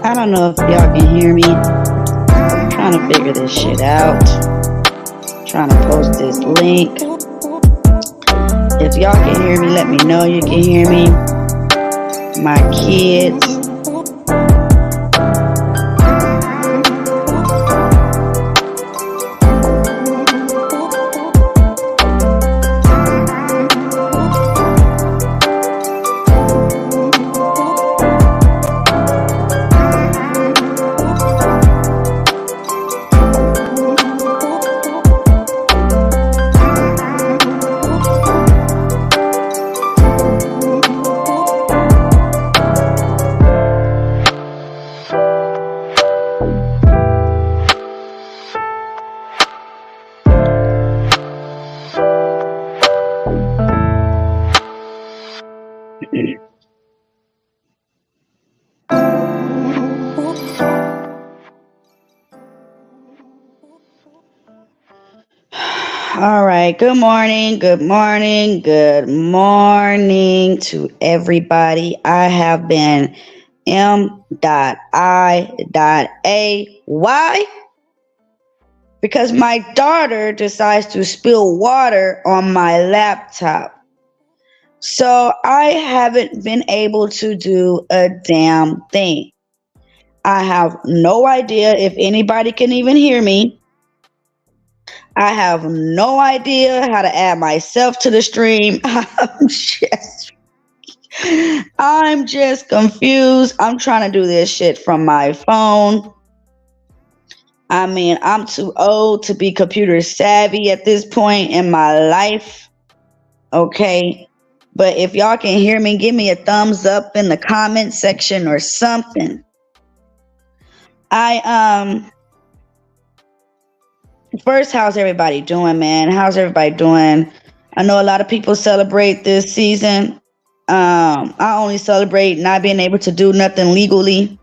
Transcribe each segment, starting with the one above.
I don't know if y'all can hear me. Trying to figure this shit out. Trying to post this link. If y'all can hear me, let me know you can hear me. My kids. All right. Good morning. Good morning. Good morning to everybody. I have been M.I.A. Why? Because my daughter decides to spill water on my laptop. So I haven't been able to do a damn thing. I have no idea if anybody can even hear me. I have no idea how to add myself to the stream. I'm just confused. I'm trying to do this shit from my phone. I mean, I'm too old to be computer savvy at this point in my life. Okay. But if y'all can hear me, give me a thumbs up in the comment section or something. First, how's everybody doing, man? How's everybody doing? I know a lot of people celebrate this season. I only celebrate not being able to do nothing legally,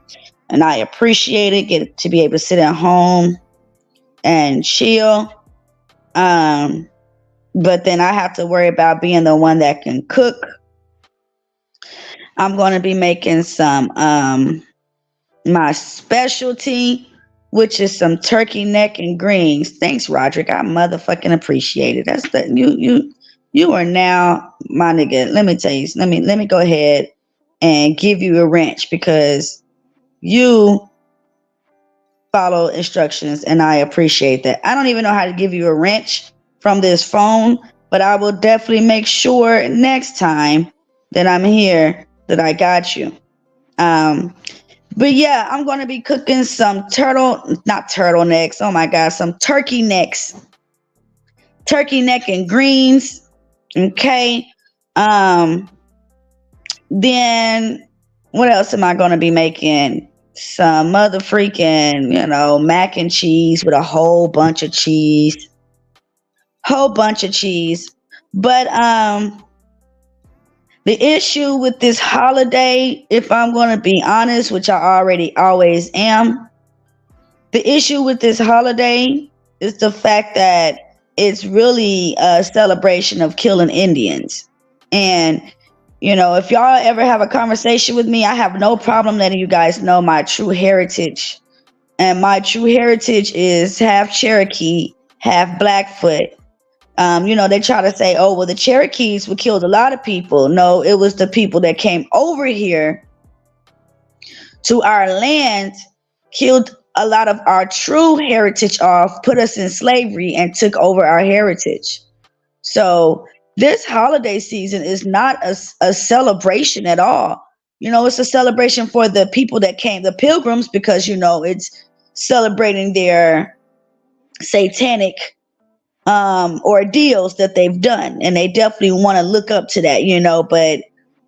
and I appreciate it. Get to be able to sit at home and chill. But then I have to worry about being the one that can cook. I'm going to be making some my specialty, which is some turkey neck and greens. Thanks, Roderick. I motherfucking appreciate it. That's the you are now my nigga. Let me tell you. Let me go ahead and give you a wrench because you follow instructions, and I appreciate that. I don't even know how to give you a wrench from this phone, but I will definitely make sure next time that I'm here that I got you. But yeah, I'm going to be cooking some not turtlenecks. Oh my God, some turkey necks. Turkey neck and greens. Okay. Then what else am I going to be making? Some mother freaking, mac and cheese with a whole bunch of cheese. But the issue with this holiday, if I'm going to be honest, which I already always am, the issue with this holiday is the fact that it's really a celebration of killing Indians. And, if y'all ever have a conversation with me, I have no problem letting you guys know my true heritage. And my true heritage is half Cherokee, half Blackfoot. They try to say, oh, well, the Cherokees were killed a lot of people. No, it was the people that came over here to our land, killed a lot of our true heritage off, put us in slavery, and took over our heritage. So this holiday season is not a celebration at all. It's a celebration for the people that came, the pilgrims, because, it's celebrating their satanic ordeals that they've done, and they definitely want to look up to that, but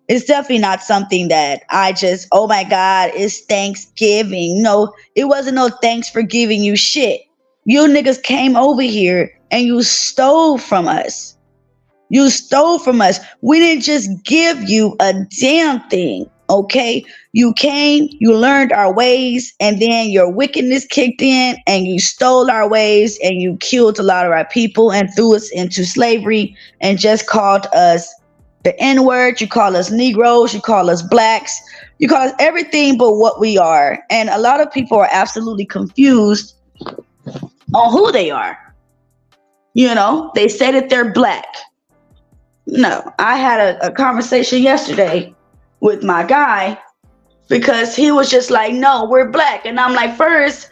it's definitely not something that I just, oh my God, it's Thanksgiving. No, it wasn't no thanks for giving you shit. You niggas came over here and you stole from us. We didn't just give you a damn thing. Okay, you came, you learned our ways, and then your wickedness kicked in, and you stole our ways, and you killed a lot of our people and threw us into slavery, and just called us the N-word, you call us Negroes, you call us blacks, you call us everything but what we are. And a lot of people are absolutely confused on who they are. You know, they say that they're black. No, I had a conversation yesterday with my guy because he was just like, no, we're black. And I'm like, first,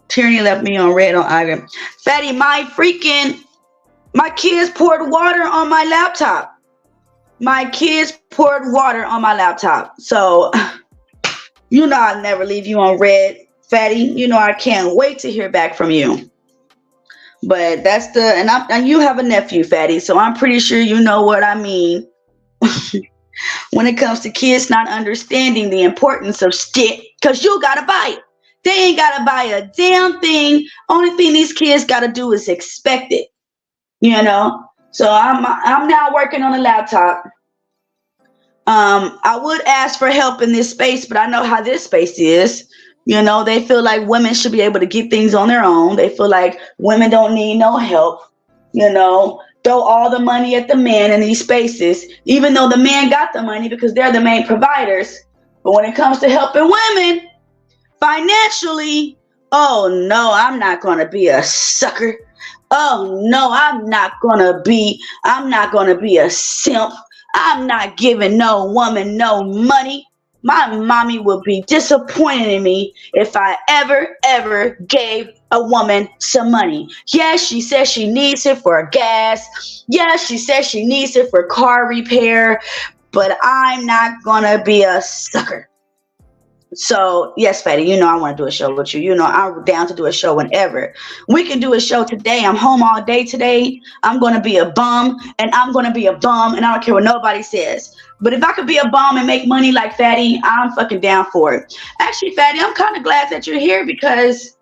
Tierney left me on red on iron. Fatty, my kids poured water on my laptop. My kids poured water on my laptop. So, you know, I'll never leave you on red, Fatty. You know, I can't wait to hear back from you. But that's and you have a nephew, Fatty. So I'm pretty sure you know what I mean when it comes to kids not understanding the importance of shit. Because you got to buy it. They ain't got to buy a damn thing. Only thing these kids got to do is expect it. You know? So I'm now working on a laptop. I would ask for help in this space, but I know how this space is. You know, they feel like women should be able to get things on their own. They feel like women don't need no help. You know, throw all the money at the men in these spaces, even though the men got the money because they're the main providers. But when it comes to helping women financially, oh no, I'm not going to be a sucker. Oh no, I'm not gonna be a simp. I'm not giving no woman no money. My mommy would be disappointed in me if I ever gave a woman some money. Yes, she says she needs it for gas. Yes, she says she needs it for car repair, but I'm not gonna be a sucker. So, yes, Fatty, you know I want to do a show with you. You know, I'm down to do a show whenever. We can do a show today. I'm home all day today. I'm going to be a bum, and I'm going to be a bum, and I don't care what nobody says. But if I could be a bum and make money like Fatty, I'm fucking down for it. Actually, Fatty, I'm kind of glad that you're here because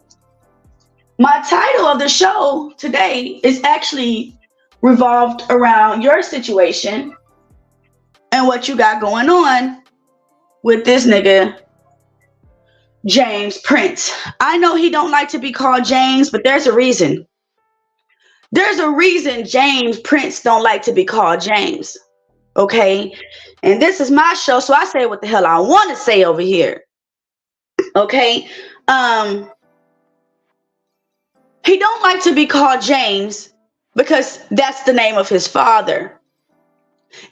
my title of the show today is actually revolved around your situation and what you got going on with this nigga, James Prince. I know he don't like to be called James, but there's a reason. There's a reason James Prince don't like to be called James. Okay? And this is my show, so I say what the hell I want to say over here. Okay? He don't like to be called James because that's the name of his father.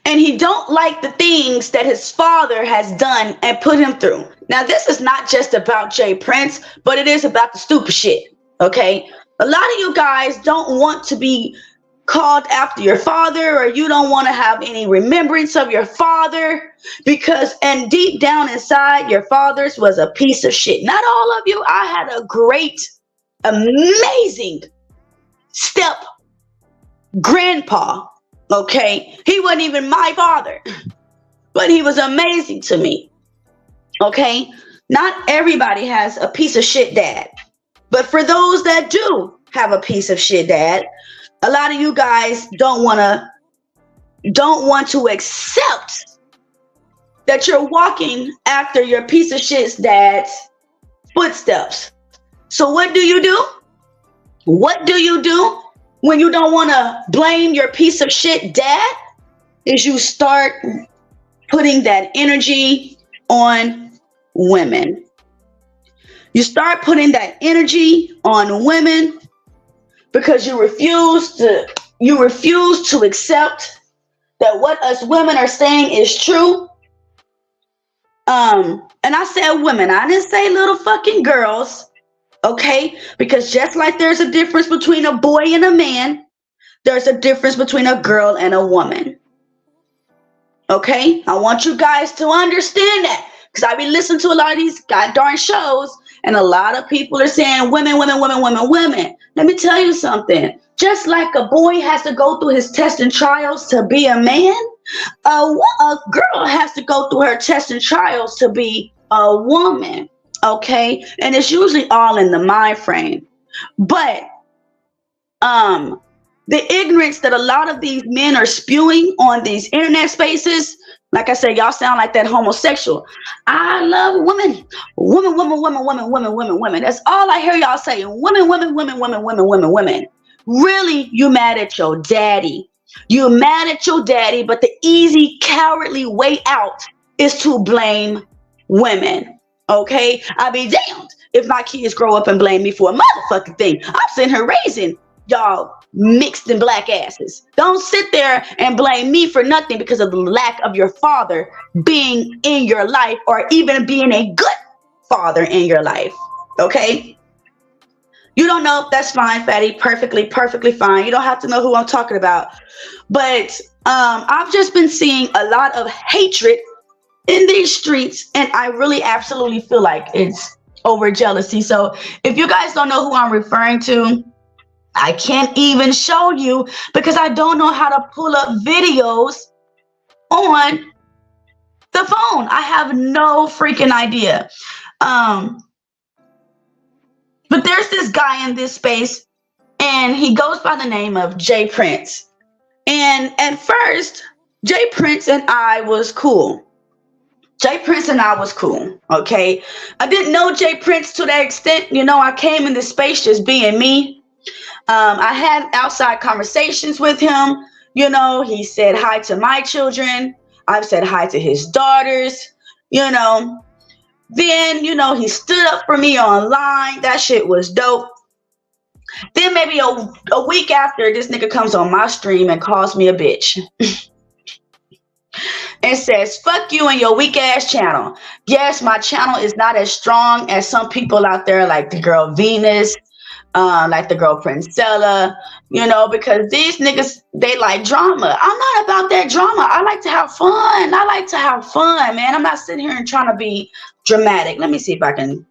And he don't like the things that his father has done and put him through. Now, this is not just about Jay Prince, but it is about the stupid shit, okay? A lot of you guys don't want to be called after your father, or you don't want to have any remembrance of your father because, and deep down inside, your father's was a piece of shit. Not all of you. I had a great, amazing step grandpa. Okay, he wasn't even my father, but he was amazing to me. Okay, not everybody has a piece of shit dad, but for those that do have a piece of shit dad, a lot of you guys don't want to accept that you're walking after your piece of shit's dad's footsteps. So what do you do? What do you do when you don't want to blame your piece of shit dad? Is you start putting that energy on women. You start putting that energy on women because you refuse to accept that what us women are saying is true. And I said women, I didn't say little fucking girls. Okay, because just like there's a difference between a boy and a man, there's a difference between a girl and a woman. Okay, I want you guys to understand that because I be listening to a lot of these goddamn shows and a lot of people are saying women, women, women, women, women. Let me tell you something. Just like a boy has to go through his tests and trials to be a man, a girl has to go through her tests and trials to be a woman. Okay, and it's usually all in the mind frame. But the ignorance that a lot of these men are spewing on these internet spaces, like I said, y'all sound like that homosexual. I love women. Women, women, women, women, women, women, women. That's all I hear y'all saying. Women, women, women, women, women, women, women. Really, you mad at your daddy. You're mad at your daddy, but the easy, cowardly way out is to blame women. Okay? I be damned if my kids grow up and blame me for a motherfucking thing. I'm sitting here raising y'all mixed and black asses. Don't sit there and blame me for nothing because of the lack of your father being in your life or even being a good father in your life. Okay? You don't know, that's fine, Fatty. Perfectly fine. You don't have to know who I'm talking about. But I've just been seeing a lot of hatred in these streets, and I really absolutely feel like it's over jealousy. So if you guys don't know who I'm referring to, I can't even show you because I don't know how to pull up videos on the phone. I have no freaking idea. But there's this guy in this space, and he goes by the name of J Prince. And at first, J Prince and I was cool. Okay? I didn't know J Prince to that extent. You know, I came in this space just being me. I had outside conversations with him. You know, he said hi to my children. I've said hi to his daughters. You know, then, you know, he stood up for me online. That shit was dope. Then maybe a week after, this nigga comes on my stream and calls me a bitch. And says, fuck you and your weak ass channel. Yes, my channel is not as strong as some people out there like the girl Venus, like the girl Princella, you know, because these niggas, they like drama. I'm not about that drama. I like to have fun. Man. I'm not sitting here and trying to be dramatic. Let me see if I can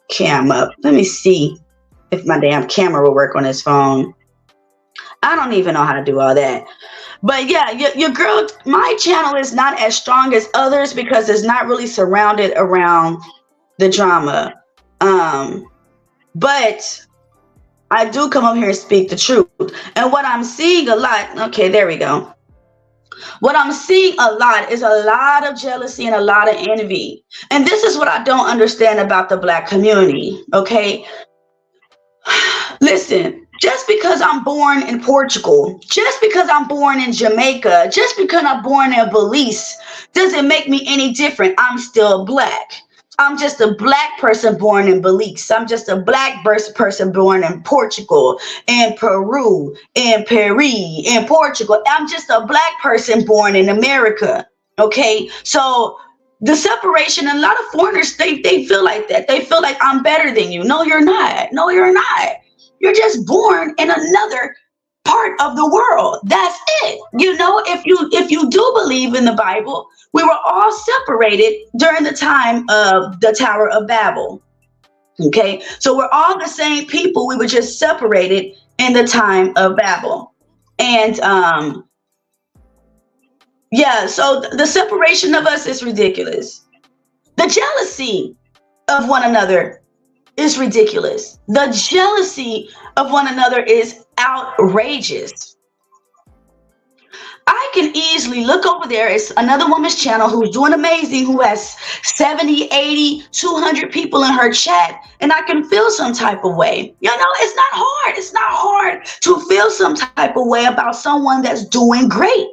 cam up. Let me see if my damn camera will work on this phone. I don't even know how to do all that. But yeah, your girl, my channel is not as strong as others because it's not really surrounded around the drama. But I do come up here and speak the truth. And what I'm seeing a lot, okay, there we go. What I'm seeing a lot is a lot of jealousy and a lot of envy. And this is what I don't understand about the Black community, okay? Listen, just because I'm born in Portugal, just because I'm born in Jamaica, just because I'm born in Belize, doesn't make me any different. I'm still Black. I'm just a Black person born in Belize. I'm just a Black person born in Portugal, in Peru, in Paris, in Portugal. I'm just a Black person born in America. Okay, so the separation, a lot of foreigners, they feel like that. They feel like I'm better than you. No, you're not. No, you're not. You're just born in another part of the world. That's it. You know, if you do believe in the Bible, we were all separated during the time of the Tower of Babel. Okay, so we're all the same people. We were just separated in the time of Babel. And yeah, so the separation of us is ridiculous. The jealousy of one another is ridiculous. The jealousy of one another is outrageous. I can easily look over there. It's another woman's channel who's doing amazing, who has 70, 80, 200 people in her chat, and I can feel some type of way. You know, it's not hard. It's not hard to feel some type of way about someone that's doing great.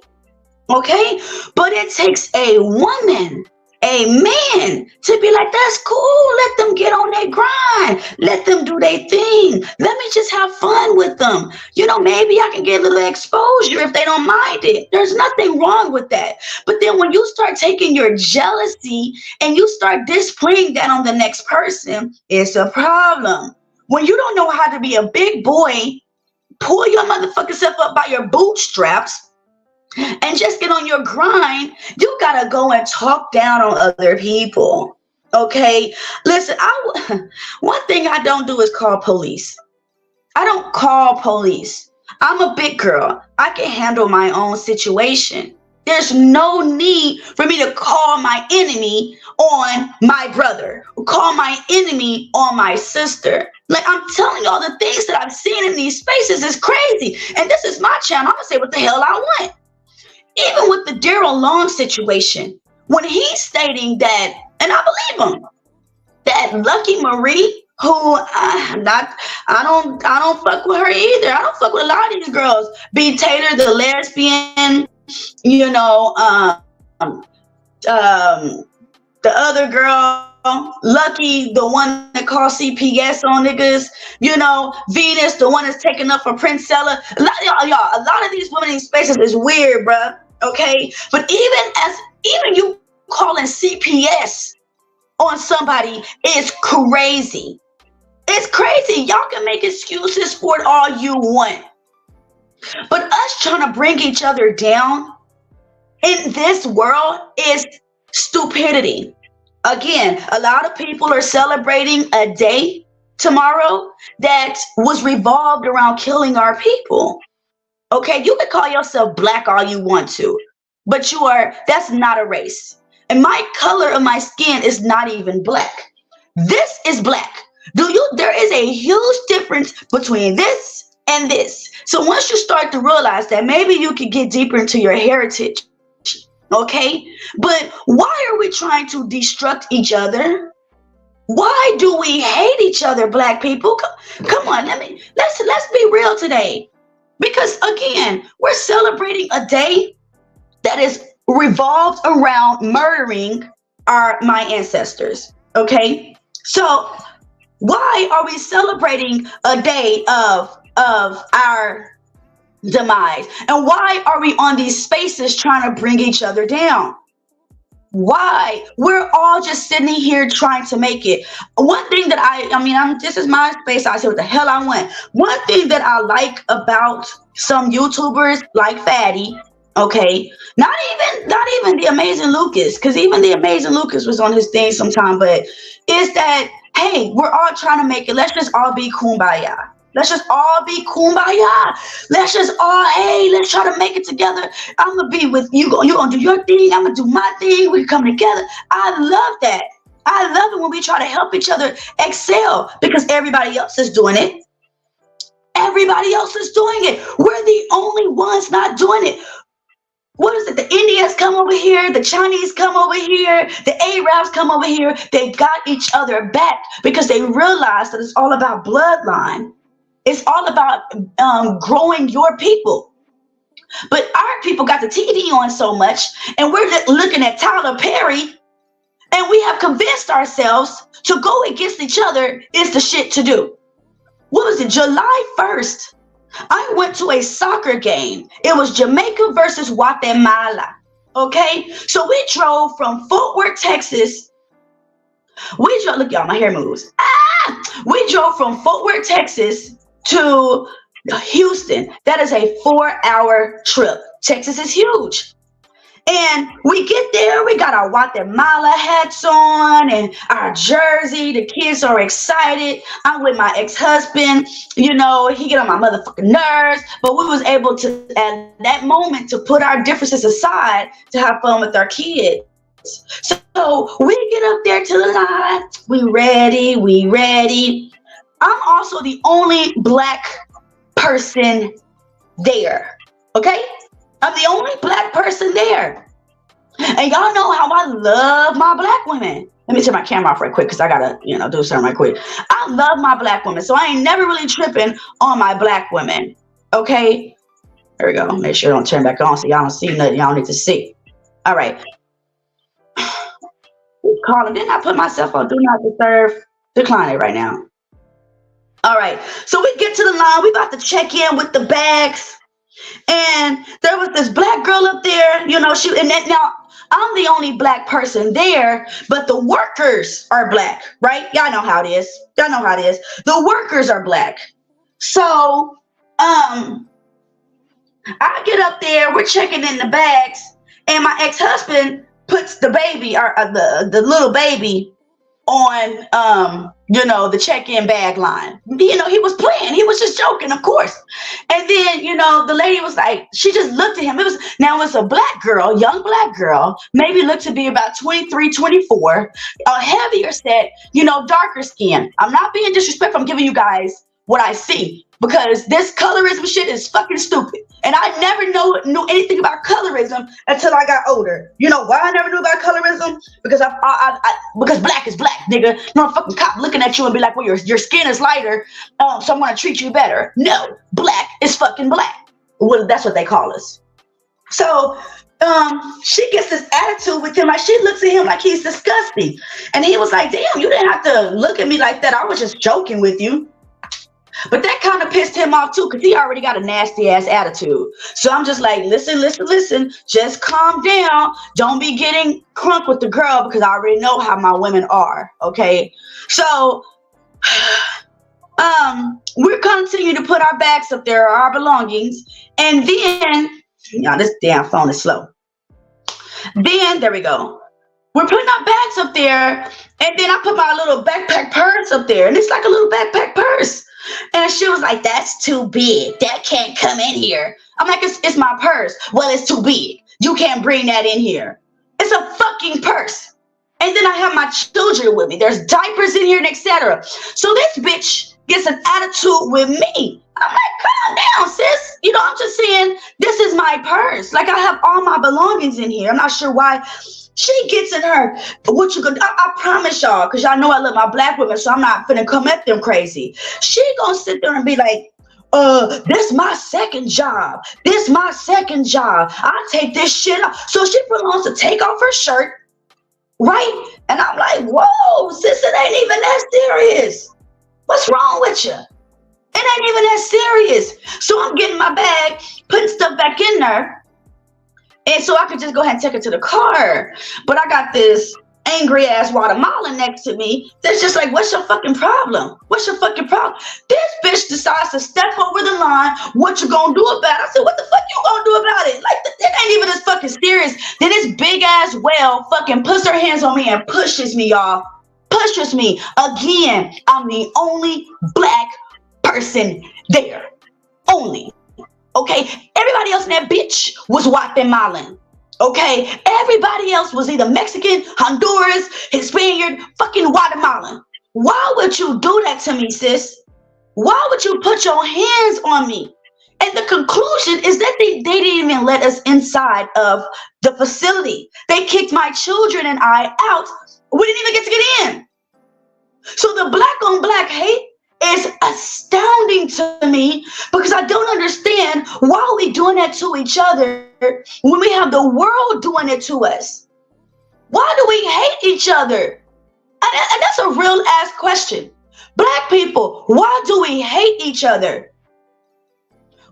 Okay? But it takes a woman, a man, to be like, that's cool. Let them get on their grind. Let them do their thing. Let me just have fun with them. You know, maybe I can get a little exposure if they don't mind it. There's nothing wrong with that. But then when you start taking your jealousy and you start displaying that on the next person, it's a problem. When you don't know how to be a big boy, pull your motherfucking self up by your bootstraps and just get on your grind, you gotta go and talk down on other people. Okay, listen, one thing I don't do is call police. I don't call police. I'm a big girl. I can handle my own situation. There's no need for me to call my enemy on my brother, or call my enemy on my sister. Like, I'm telling y'all, the things that I've seen in these spaces is crazy. And this is my channel. I'm gonna say what the hell I want. Even with the Daryl Long situation, when he's stating that, and I believe him, that Lucky Marie who I don't fuck with her either. I don't fuck with a lot of these girls. B Taylor, the lesbian, you know, the other girl, Lucky, the one that calls CPS on niggas, Venus, the one that's taking up for Princella. A lot of these women in these spaces is weird, bruh. Okay, but even you calling CPS on somebody is crazy. It's crazy. Y'all can make excuses for it all you want, but us trying to bring each other down in this world is stupidity. Again, a lot of people are celebrating a day tomorrow that was revolved around killing our people. Okay, you can call yourself black all you want to, but that's not a race. And my color of my skin is not even black. This is black. There is a huge difference between this and this. So once you start to realize that, maybe you can get deeper into your heritage. Okay, but why are we trying to destruct each other? Why do we hate each other, black people? Come on, let's be real today. Because again, we're celebrating a day that is revolved around murdering my ancestors. Okay, so why are we celebrating a day of our demise? And why are we on these spaces trying to bring each other down? Why? We're all just sitting here trying to make it. One thing that this is my space. I say what the hell I want. One thing that I like about some YouTubers like Fatty, okay, not even the Amazing Lucas, because even the Amazing Lucas was on his thing sometime, but is that, hey, we're all trying to make it. Let's just all be kumbaya. Let's just all be kumbaya. Let's try to make it together. I'm going to be with you. You're going to do your thing. I'm going to do my thing. We come together. I love that. I love it when we try to help each other excel, because everybody else is doing it. Everybody else is doing it. We're the only ones not doing it. What is it? The Indians come over here. The Chinese come over here. The Arabs come over here. They got each other back because they realized that it's all about bloodline. It's all about growing your people. But our people got the TV on so much, and we're looking at Tyler Perry, and we have convinced ourselves to go against each other is the shit to do. What was it? July 1st, I went to a soccer game. It was Jamaica versus Guatemala. Okay? So we drove from Fort Worth, Texas. Look, y'all, my hair moves. We drove from Fort Worth, Texas to Houston. That is a 4-hour trip. Texas is huge. And we get there, we got our Guatemala hats on and our jersey. The kids are excited. I'm with my ex-husband. He get on my motherfucking nerves. But we was able to, at that moment, to put our differences aside to have fun with our kids. So we get up there to the line. We ready. I'm also the only black person there. Okay? I'm the only black person there. And y'all know how I love my black women. Let me turn my camera off right quick because I gotta, do something right quick. I love my black women. So I ain't never really tripping on my black women. Okay? There we go. Make sure I don't turn back on so y'all don't see nothing y'all need to see. All right. Calling. Didn't I put myself on Do Not Disturb? Decline it right now. All right. So we get to the line. We about to check in with the bags. And there was this black girl up there, now I'm the only black person there, but the workers are black, right? Y'all know how it is. The workers are black. So, I get up there, we're checking in the bags, and my ex-husband puts the baby, or the little baby, on the check-in bag line. He was playing, he was just joking, of course. And then the lady was like, she just looked at him. It was a black girl, young black girl, maybe looked to be about 23, 24, a heavier set, darker skin. I'm not being disrespectful, I'm giving you guys what I see, because this colorism shit is fucking stupid. And I never knew anything about colorism until I got older. You know why I never knew about colorism? Because because black is black, nigga. No fucking cop looking at you and be like, well, your skin is lighter, so I'm gonna treat you better. No, black is fucking black. Well, that's what they call us. So she gets this attitude with him, like she looks at him like he's disgusting. And he was like, damn, you didn't have to look at me like that. I was just joking with you. But that kind of pissed him off too, because he already got a nasty ass attitude. So I'm just like, listen, just calm down. Don't be getting crunk with the girl, because I already know how my women are. Okay. So we're continuing to put our bags up there, our belongings. And then, this damn phone is slow. Then there we go. We're putting our bags up there, and then I put my little backpack purse up there, and it's like a little backpack purse. And she was like, that's too big. That can't come in here. I'm like, it's my purse. Well, it's too big. You can't bring that in here. It's a fucking purse. And then I have my children with me. There's diapers in here and etc. So this bitch gets an attitude with me. I'm like, calm down, sis. You know, I'm just saying, this is my purse. Like, I have all my belongings in here. I'm not sure why she gets in her. What you gonna do? I promise y'all, because y'all know I love my black women, so I'm not finna come at them crazy. She gonna sit there and be like, this my second job. This my second job. I take this shit off. So she wants to take off her shirt, right? And I'm like, whoa, sis, it ain't even that serious. What's wrong with you? It ain't even that serious. So I'm getting my bag, putting stuff back in there. And so I could just go ahead and take her to the car. But I got this angry ass Guatemalan next to me that's just like, what's your fucking problem? What's your fucking problem? This bitch decides to step over the line. What you gonna do about it? I said, what the fuck you gonna do about it? Like, it ain't even as fucking serious. Then this big ass whale fucking puts her hands on me and pushes me, y'all. Pushes me. Again, I'm the only black person there. Only. Okay? Everybody else in that bitch was Guatemalan. Okay? Everybody else was either Mexican, Honduras, Hispanic, fucking Guatemalan. Why would you do that to me, sis? Why would you put your hands on me? And the conclusion is that they didn't even let us inside of the facility. They kicked my children and I out. We didn't even get in. So the black on black hate is astounding to me, because I don't understand why are we doing that to each other when we have the world doing it to us. Why do we hate each other? And that's a real ass question. Black people, why do we hate each other?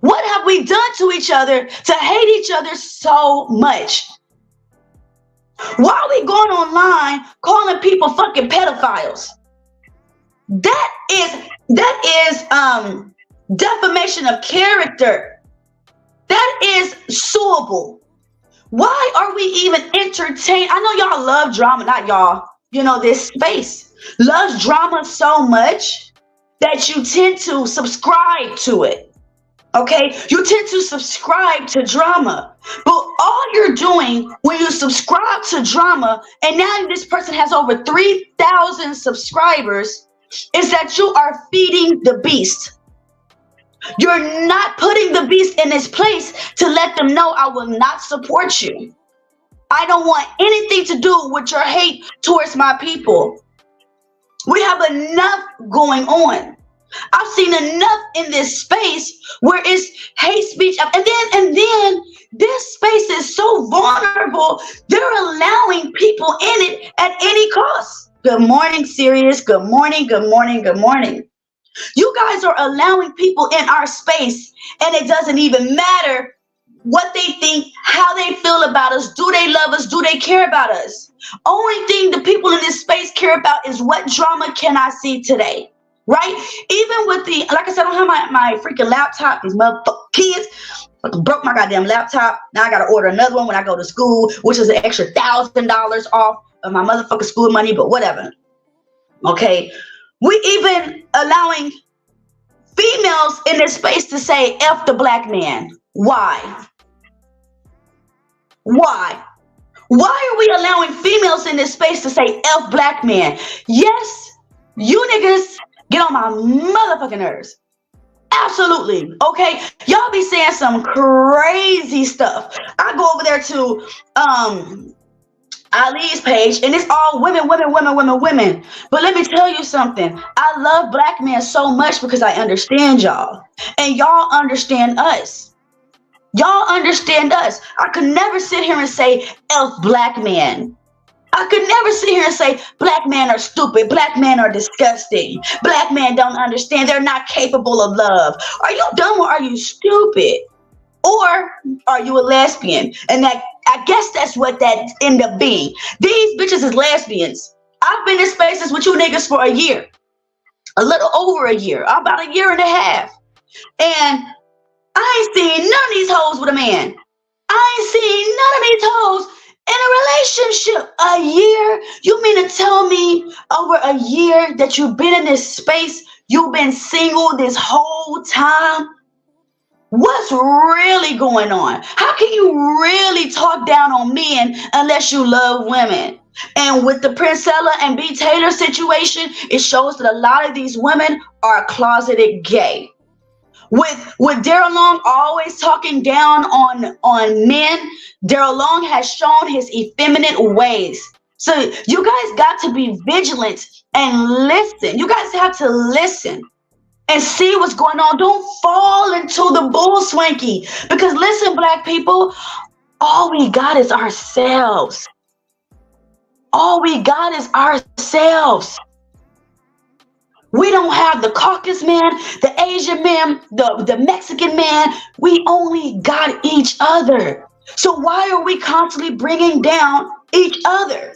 What have we done to each other to hate each other so much? Why are we going online calling people fucking pedophiles? That is defamation of character. That is suable. Why are we even entertained? I know y'all love drama, not y'all. You know, this space loves drama so much that you tend to subscribe to it. Okay, you tend to subscribe to drama, but all you're doing when you subscribe to drama, and now this person has over 3,000 subscribers, is that you are feeding the beast. You're not putting the beast in its place to let them know, I will not support you. I don't want anything to do with your hate towards my people. We have enough going on. I've seen enough in this space where it's hate speech. And then this space is so vulnerable. They're allowing people in it at any cost. Good morning, Sirius. Good morning, good morning, good morning. You guys are allowing people in our space, and it doesn't even matter what they think, how they feel about us. Do they love us? Do they care about us? Only thing the people in this space care about is what drama can I see today, right? Even with the, like I said, I don't have my freaking laptop. These motherfucking kids broke my goddamn laptop. Now I got to order another one when I go to school, which is an extra $1,000 off of my motherfucking school money, but whatever. Okay, we even allowing females in this space to say F the black man. Why? Why? Why are we allowing females in this space to say F black man? Yes, you niggas get on my motherfucking nerves. Absolutely. Okay. Y'all be saying some crazy stuff. I go over there to Ali's page, and it's all women, women, women, women, women. But let me tell you something. I love black men so much because I understand y'all, and y'all understand us. Y'all understand us. I could never sit here and say elf black men. I could never sit here and say black men are stupid, black men are disgusting, black men don't understand, they're not capable of love. Are you dumb or are you stupid? Or are you a lesbian? And that, I guess that's what that end up being. These bitches is lesbians. I've been in spaces with you niggas for a year, a little over a year, about a year and a half. And I ain't seen none of these hoes with a man. I ain't seen none of these hoes in a relationship. A year? You mean to tell me over a year that you've been in this space, you've been single this whole time? What's really going on? How can you really talk down on men unless you love women? And with the Princella and B. Taylor situation, it shows that a lot of these women are closeted gay. With Daryl Long always talking down on men, Daryl Long has shown his effeminate ways. So you guys got to be vigilant and listen. You guys have to listen and see what's going on. Don't fall into the bull swanky. Because listen, black people, all we got is ourselves. All we got is ourselves. We don't have the Caucasus man, the Asian man, the Mexican man. We only got each other. So why are we constantly bringing down each other?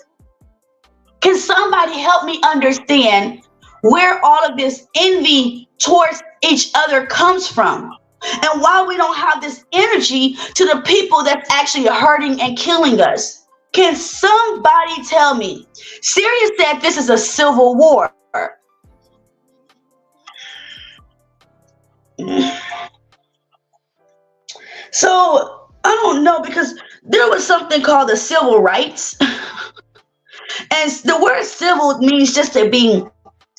Can somebody help me understand where all of this envy towards each other comes from? And why we don't have this energy to the people that's actually hurting and killing us? Can somebody tell me? Sirius said this is a civil war. So I don't know, because there was something called the civil rights. And the word civil means just to be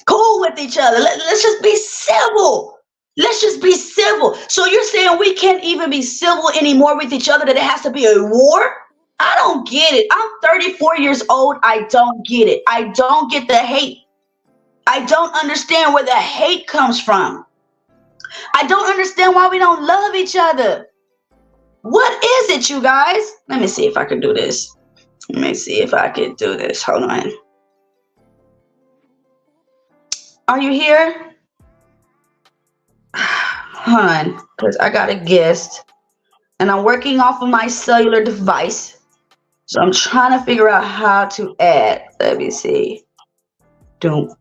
cool with each other. Let's just be civil. Let's just be civil. So you're saying we can't even be civil anymore with each other, that it has to be a war? I don't get it. I'm 34 years old. I don't get it. I don't get the hate. I don't understand where the hate comes from. I don't understand why we don't love each other. What is it, you guys? Let me see if I can do this. Let me see if I can do this. Hold on. Are you here? Hold on, because I got a guest. And I'm working off of my cellular device. So I'm trying to figure out how to add. Let me see. Doom.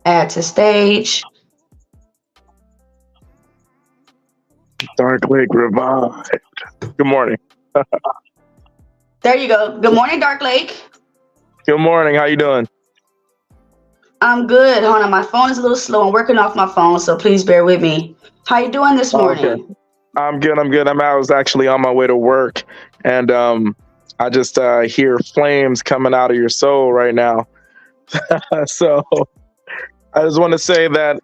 Add to stage. Dark Lake revived. Good morning. There you go. Good morning, Dark Lake. Good morning. How you doing? I'm good. Hold on, my phone is a little slow. I'm working off my phone, so please bear with me. How you doing this morning? Okay. I'm good. I was actually on my way to work, and I just hear flames coming out of your soul right now. So I just want to say that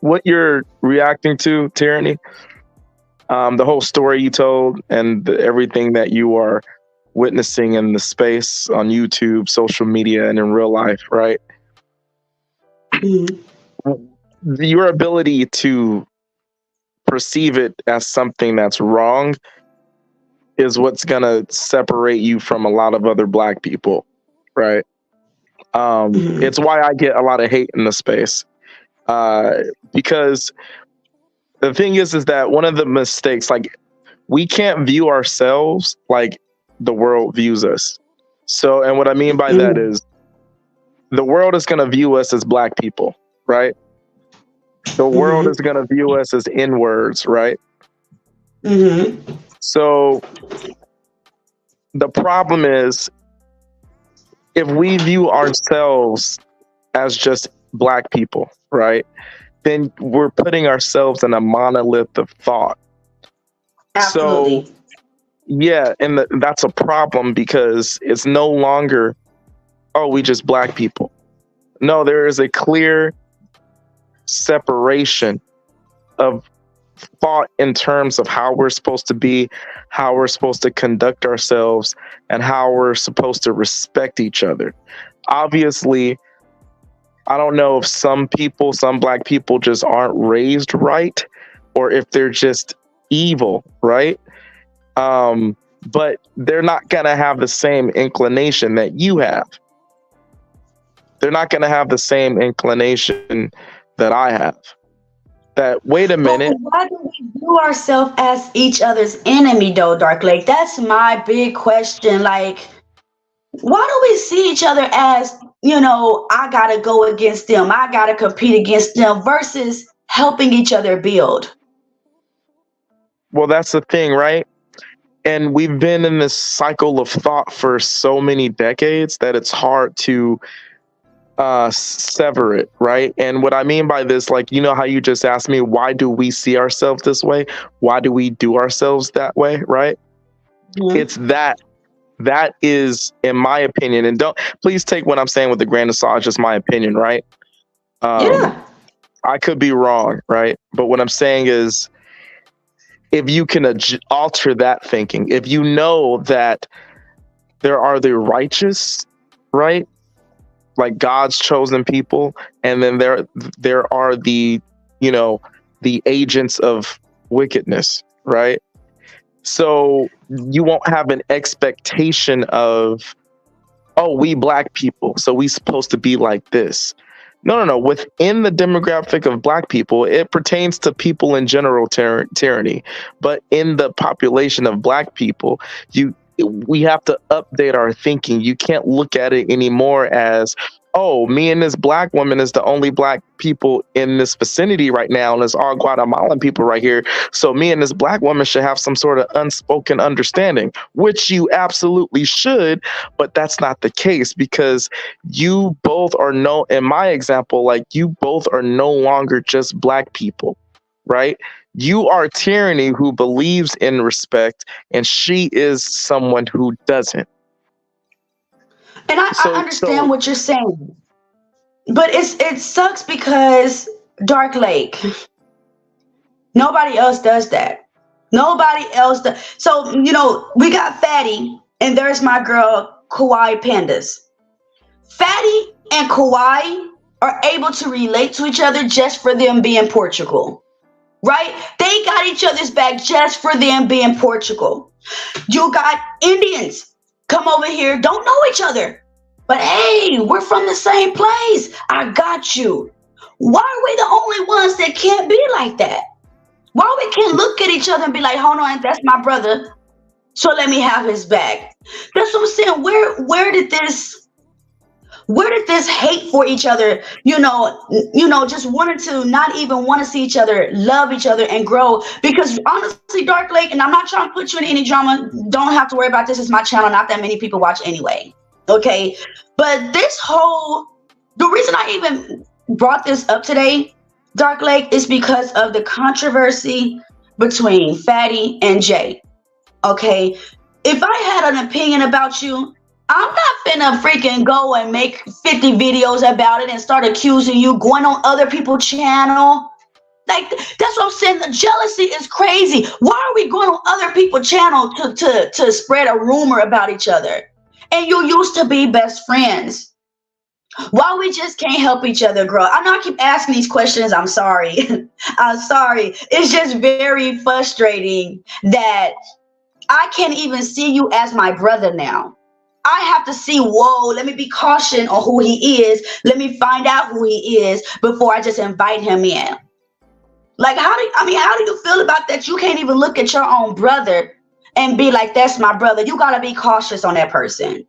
what you're reacting to, Tyranny, the whole story you told, and everything that you are witnessing in the space on YouTube, social media, and in real life, right? Mm-hmm. Your ability to perceive it as something that's wrong is what's gonna separate you from a lot of other Black people, right? It's why I get a lot of hate in the space, because the thing is that one of the mistakes, like, we can't view ourselves like the world views us. So, and what I mean by that is the world is going to view us as Black people, right? The world is going to view us as N-words, right? So the problem is, if we view ourselves as just Black people, right, then we're putting ourselves in a monolith of thought. Absolutely. So, yeah, and that's a problem, because it's no longer, oh, we just black people. No, there is a clear separation of thought in terms of how we're supposed to be, how we're supposed to conduct ourselves, and how we're supposed to respect each other. Obviously, I don't know if some black people just aren't raised right, or if they're just evil, right? But they're not going to have the same inclination that you have. They're not going to have the same inclination that I have. That, wait a minute. But why do we view ourselves as each other's enemy, though, Dark Lake? That's my big question. Like, why do we see each other as, I got to go against them, I got to compete against them, versus helping each other build? Well, that's the thing, right? And we've been in this cycle of thought for so many decades that it's hard to sever it, right? And what I mean by this, like, how you just asked me, why do we see ourselves this way? Why do we do ourselves that way, right? Mm-hmm. It's that is, in my opinion, and don't please take what I'm saying with a grain of salt, just my opinion, right? Yeah. I could be wrong, right? But what I'm saying is, if you can alter that thinking, if you know that there are the righteous, right? Like God's chosen people, and then there are the the agents of wickedness, right? So you won't have an expectation of, oh, we black people, so we supposed to be like this. No. Within the demographic of black people, it pertains to people in general tyranny, but in the population of black people, we have to update our thinking. You can't look at it anymore as, oh, me and this black woman is the only black people in this vicinity right now, and it's all Guatemalan people right here. So me and this black woman should have some sort of unspoken understanding, which you absolutely should, but that's not the case, because you both are in my example, like, you both are no longer just black people, right? You are tyranny who believes in respect, and she is someone who doesn't. And I understand what you're saying, but it sucks because, Dark Lake, nobody else does that. Nobody else does. So, we got Fatty, and there's my girl, Kawaii Pandas. Fatty and Kawaii are able to relate to each other just for them being Portugal. Right? They got each other's back just for them being Portugal. You got Indians come over here, don't know each other, but hey, we're from the same place. I got you. Why are we the only ones that can't be like that? Why we can't look at each other and be like, hold on, that's my brother, so let me have his back? That's what I'm saying. Where did this hate for each other, just wanted to not even want to see each other, love each other, and grow? Because honestly, Dark Lake, and I'm not trying to put you in any drama, don't have to worry about this. It's my channel. Not that many people watch anyway. Okay. But the reason I even brought this up today, Dark Lake, is because of the controversy between Fatty and Jay. Okay. If I had an opinion about you, I'm not finna freaking go and make 50 videos about it and start accusing you, going on other people's channel. Like, that's what I'm saying. The jealousy is crazy. Why are we going on other people's channel to spread a rumor about each other? And you used to be best friends. Why we just can't help each other grow? I know I keep asking these questions. I'm sorry. I'm sorry. It's just very frustrating that I can't even see you as my brother now. I have to see, whoa, let me be cautious on who he is. Let me find out who he is before I just invite him in. Like, how do you feel about that? You can't even look at your own brother and be like, that's my brother. You got to be cautious on that person.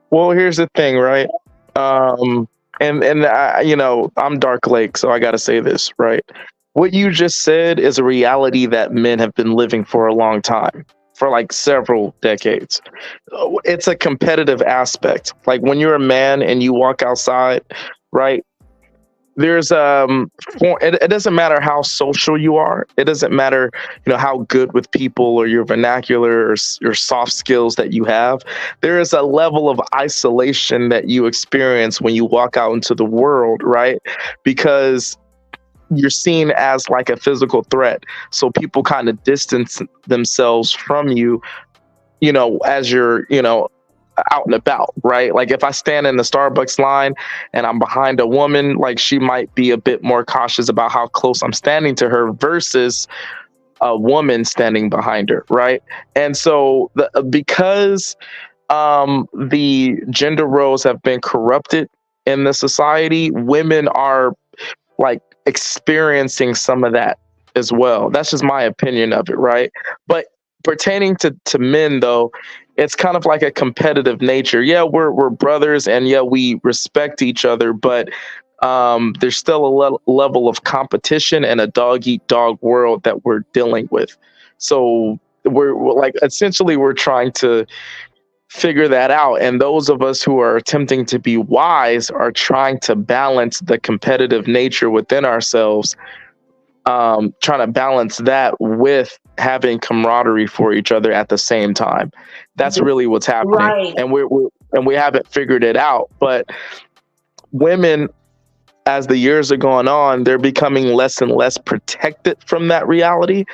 Well, here's the thing, right? I'm Dark Lake, so I got to say this, right? What you just said is a reality that men have been living for a long time, for like several decades. It's a competitive aspect. Like when you're a man and you walk outside, right? there's it doesn't matter how social you are. It doesn't matter, how good with people or your vernacular or your soft skills that you have. There is a level of isolation that you experience when you walk out into the world, right? Because you're seen as like a physical threat, so people kind of distance themselves from you, as you're, out and about, right? Like if I stand in the Starbucks line and I'm behind a woman, like she might be a bit more cautious about how close I'm standing to her versus a woman standing behind her, right? And so because the gender roles have been corrupted in the society, women are like experiencing some of that as well. That's just my opinion of it, right? But pertaining to men though, it's kind of like a competitive nature. Yeah, we're brothers, and yeah, we respect each other, but there's still a level of competition and a dog eat dog world that we're dealing with. So we're like, essentially we're trying to figure that out, and those of us who are attempting to be wise are trying to balance the competitive nature within ourselves, trying to balance that with having camaraderie for each other at the same time. That's really what's happening. Right. And we haven't figured it out. But women, as the years are going on, they're becoming less and less protected from that reality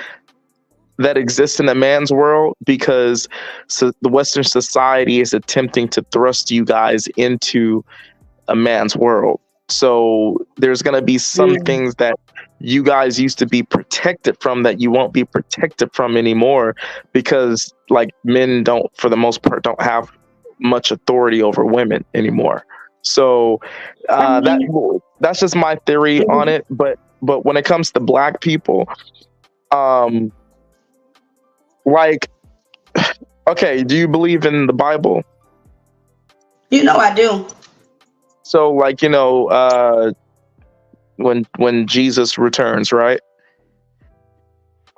that exists in a man's world, because the Western society is attempting to thrust you guys into a man's world. So there's going to be some things that you guys used to be protected from that you won't be protected from anymore, because like men don't, for the most part, don't have much authority over women anymore. So that's just my theory on it. But when it comes to black people, like, okay, do you believe in the Bible? I do. So like, when Jesus returns, right?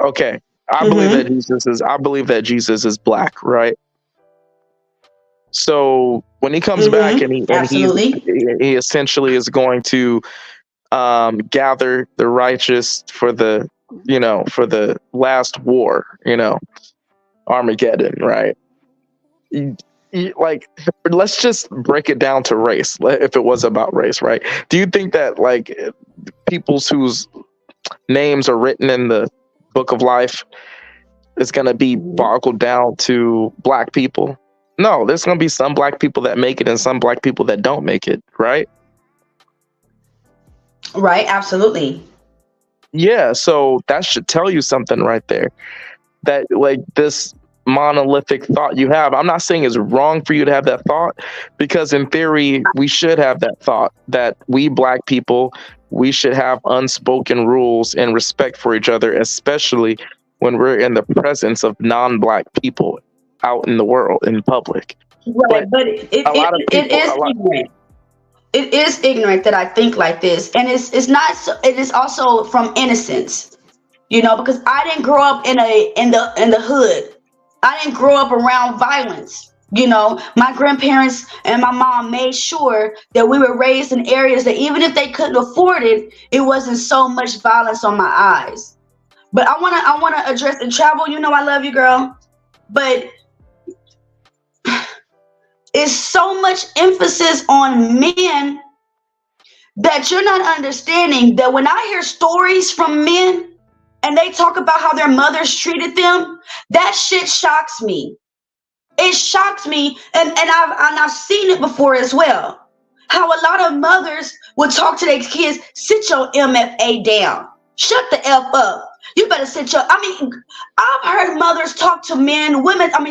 Okay. I believe that Jesus is black, right? So when he comes back and he essentially is going to gather the righteous for the last war, Armageddon, right? Like, let's just break it down to race. If it was about race, right? Do you think that like people's whose names are written in the book of life is going to be boggled down to black people? No, there's going to be some black people that make it and some black people that don't make it, right? Right, absolutely. Yeah, so that should tell you something right there. That like this monolithic thought you have, I'm not saying it's wrong for you to have that thought, because in theory we should have that thought that we black people, we should have unspoken rules and respect for each other, especially when we're in the presence of non-black people out in the world in public. Right, but it is ignorant. It is ignorant that I think like this, and it's not. It is also from innocence, because I didn't grow up in the hood. I didn't grow up around violence. My grandparents and my mom made sure that we were raised in areas that even if they couldn't afford it, it wasn't so much violence on my eyes. But I wanna address the travel. I love you, girl, but it's so much emphasis on men that you're not understanding that when I hear stories from men and they talk about how their mothers treated them, that shit shocks me. It shocks me, and I've seen it before as well. How a lot of mothers would talk to their kids, sit your MFA down. Shut the F up. You better sit your, I've heard mothers talk to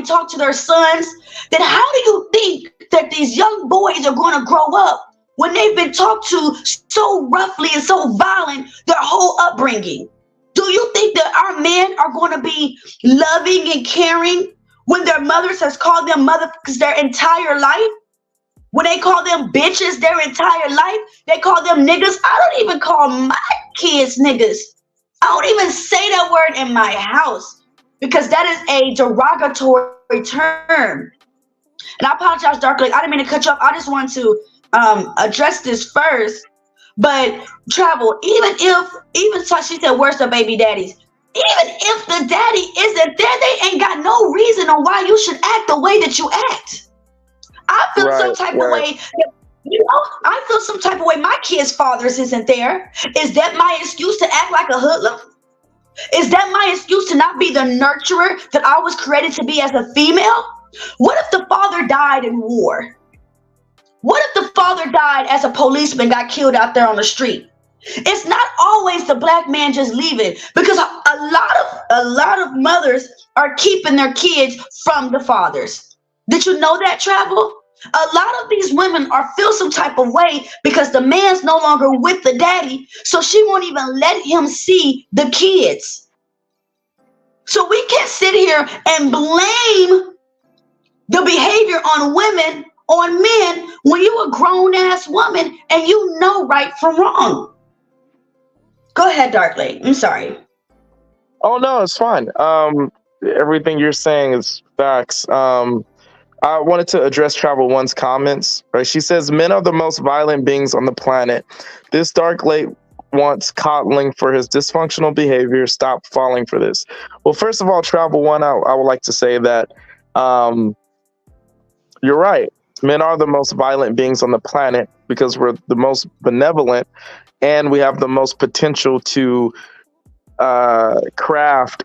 talk to their sons, that how do you think that these young boys are going to grow up when they've been talked to so roughly and so violent their whole upbringing? Do you think that our men are going to be loving and caring when their mothers has called them motherfuckers their entire life? When they call them bitches their entire life, they call them niggas. I don't even call my kids niggas. I don't even say that word in my house because that is a derogatory term. And I apologize, Darkly. I didn't mean to cut you off. I just want to address this first. But Travel, even so she said, where's the baby daddies? Even if the daddy isn't there, they ain't got no reason on why you should act the way that you act. I feel some Right, type of right. way. I feel some type of way. My kid's fathers isn't there. Is that my excuse to act like a hoodlum? Is that my excuse to not be the nurturer that I was created to be as a female? What if the father died in war? What if the father died as a policeman, got killed out there on the street? It's not always the black man just leaving, because a lot of mothers are keeping their kids from the fathers. Did you know that, Travel? A lot of these women are feel some type of way because the man's no longer with the daddy, so she won't even let him see the kids. So we can't sit here and blame the behavior on women, on men, when you a grown ass woman and you know right from wrong. Go ahead, Dark Lake. I'm sorry. Oh no, it's fine. Everything you're saying is facts. I wanted to address Travel One's comments. Right, she says men are the most violent beings on the planet. This Dark Lake wants coddling for his dysfunctional behavior. Stop falling for this. Well, first of all, Travel One, I would like to say that you're right. Men are the most violent beings on the planet because we're the most benevolent and we have the most potential to craft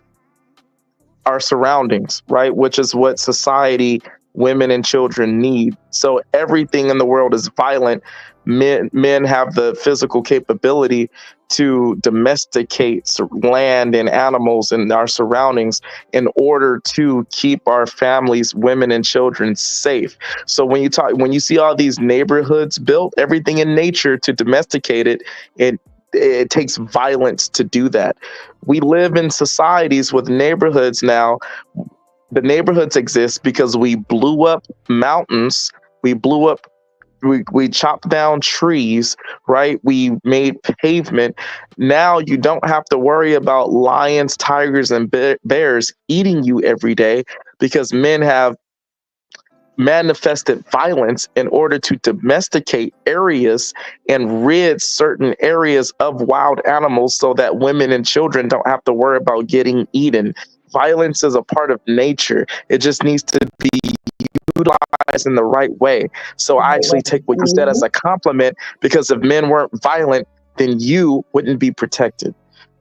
our surroundings, right? Which is what society, women and children need. So everything in the world is violent. Men have the physical capability to domesticate land and animals and our surroundings in order to keep our families, women and children safe. So when you see all these neighborhoods built, everything in nature to domesticate it takes violence to do that. We live in societies with neighborhoods now. The neighborhoods exist because we blew up mountains. We chopped down trees, right? We made pavement. Now you don't have to worry about lions, tigers, and bears eating you every day because men have manifested violence in order to domesticate areas and rid certain areas of wild animals so that women and children don't have to worry about getting eaten. Violence is a part of nature. It just needs to be utilized in the right way. So I actually take what you said as a compliment, because if men weren't violent, then you wouldn't be protected.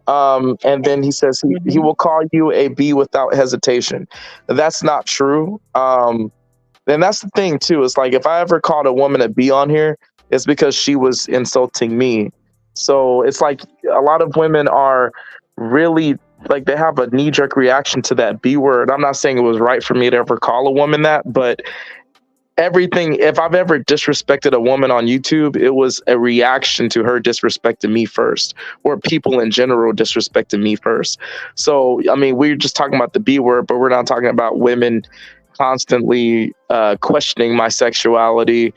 And then he says he will call you a bee without hesitation. That's not true. And that's the thing too. It's like if I ever called a woman a bee on here, it's because she was insulting me. So it's like a lot of women are really like they have a knee-jerk reaction to that B word. I'm not saying it was right for me to ever call a woman that, but if I've ever disrespected a woman on YouTube, it was a reaction to her disrespecting me first, or people in general disrespecting me first. So, I mean, we're just talking about the B word, but we're not talking about women constantly questioning my sexuality,